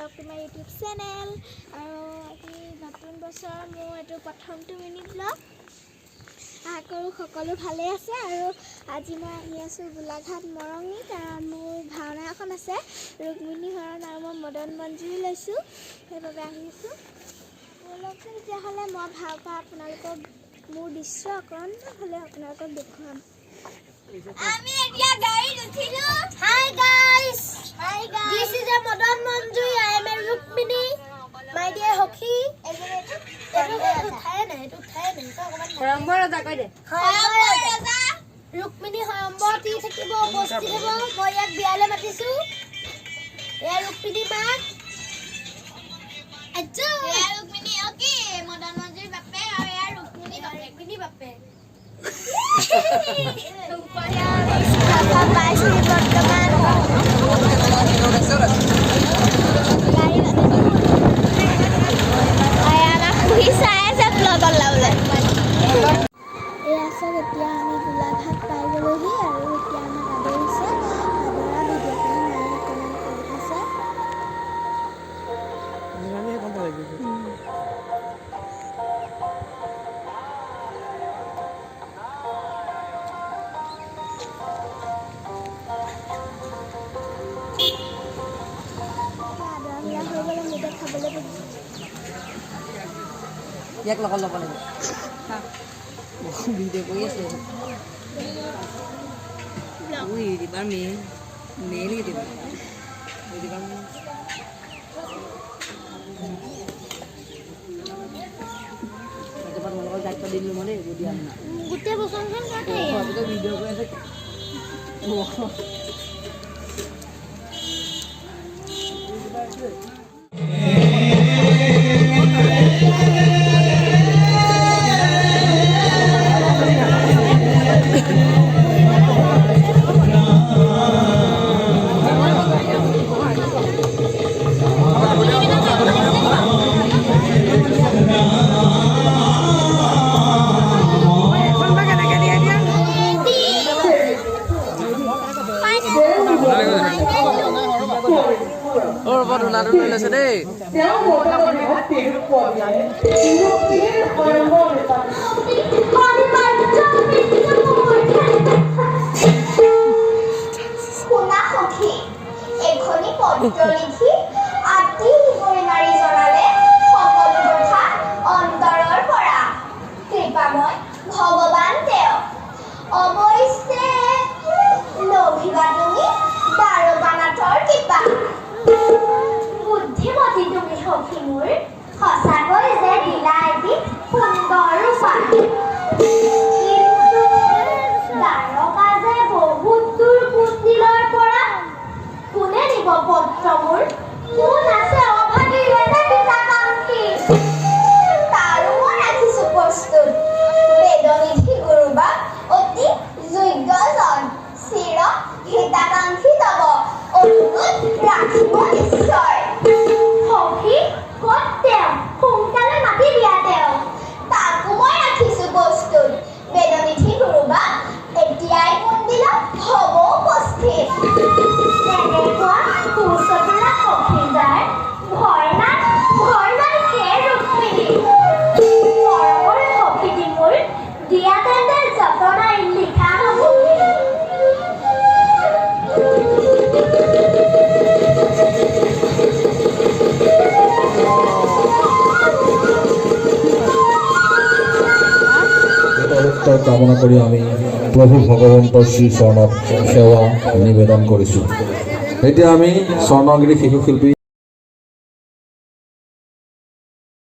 Blog to my YouTube channel আৰু আজি নতুন বছৰ মোৰ এইটো প্ৰথমটো মিনি ব্লগ আশা কৰোঁ সকলো ভালে আছে আৰু আজি মই আহি আছোঁ গোলাঘাট মৰঙী কাৰণ মোৰ ভাওনা এখন আছে ৰুক্মিণী হৰণ আৰু মই মদন মঞ্জুৰি লৈছোঁ সেইবাবে আহি আছোঁ ব'লকচোন তেতিয়াহ'লে মই ভালকৈ আপোনালোকক মোৰ দৃশ্য অকণমান হ'লে আপোনালোকক দেখুৱাম আমি এতিয়া গাড়ীত উঠিলোঁ hi guys This is a Madan Manjuri. I am a Rukmini. My dear Hoki. Rukmini Horambar ti thakibo bosti hebo moi yak biale matisu eya Rukmini mak ajo eya Rukmini Hoki Madan Manjuri bappe aru eya Rukmini bappe upaya apa paisi bortoman এতিয়া আমি গোলাঘাট পাই গ'লোহি আৰু এতিয়া আমাক আদৰিছে আদৰা ভিডিঅ'খিনি মায়ে comment কৰি আছে আদৰা বিয়া হৈ গ'লে মোকে খাবলৈ ইয়াক লগত ল'ব লাগিব ভিডিঅ' কৰি আছে দিবা মেইন দিব দিবা তোমালোকৰ দায়িত্ব দিলোঁ মানে দিয়া গোটেই বছৰখন ভিডিঅ' কৰি আছে লৈছে দেই শুনা সখী এখনি পত্ৰ লিখি আতি হৈ নাৰী জনালে সকলো কথা অন্তৰৰ পৰা কৃপাময় ভগৱান তেওঁ অৱশ্যে লভিবা তুমি দাৰোগানাথৰ কৃপা বুদ্ধিমতী তুমি সখী মোৰ সঁচাকৈ যে দিলা এটি সুন্দৰ ৰূপা দাৰোগা যে বহুত দূৰ কুটিলৰ পৰা কোনে নিব পত্ৰ মোৰ কোন আছে অভাগী পিতাকাংক্ষী তাৰো মই ৰাখিছোঁ প্ৰস্তুত বেদনিধি গুৰুবা অতি যোগ্যজন চিৰ হিতাকাংক্ষী তব অনুৰোধ ৰাখিব নিশ্চয় সখী ক'ত তেওঁ সোনকালে মাতি দিয়া তেওঁ তাকো মই ৰাখিছোঁ প্ৰস্তুত বেদনিধি গুৰুবা এতিয়াই মন্দিৰত হ'ব উপস্থিত এনেকুৱা সুচতুৰা সখী যাৰ ভয় নাই হে ৰুক্মিণী মৰমৰ সখীটি মোৰ দিয়া তেন্তে যতনাই লিখা হ'ব কামনা কৰি আমি প্ৰভু ভগৱন্তৰ শ্ৰী চৰণত সেৱা নিবেদন কৰিছোঁ এতিয়া আমি স্বৰ্ণগিৰি শিশু শিল্পী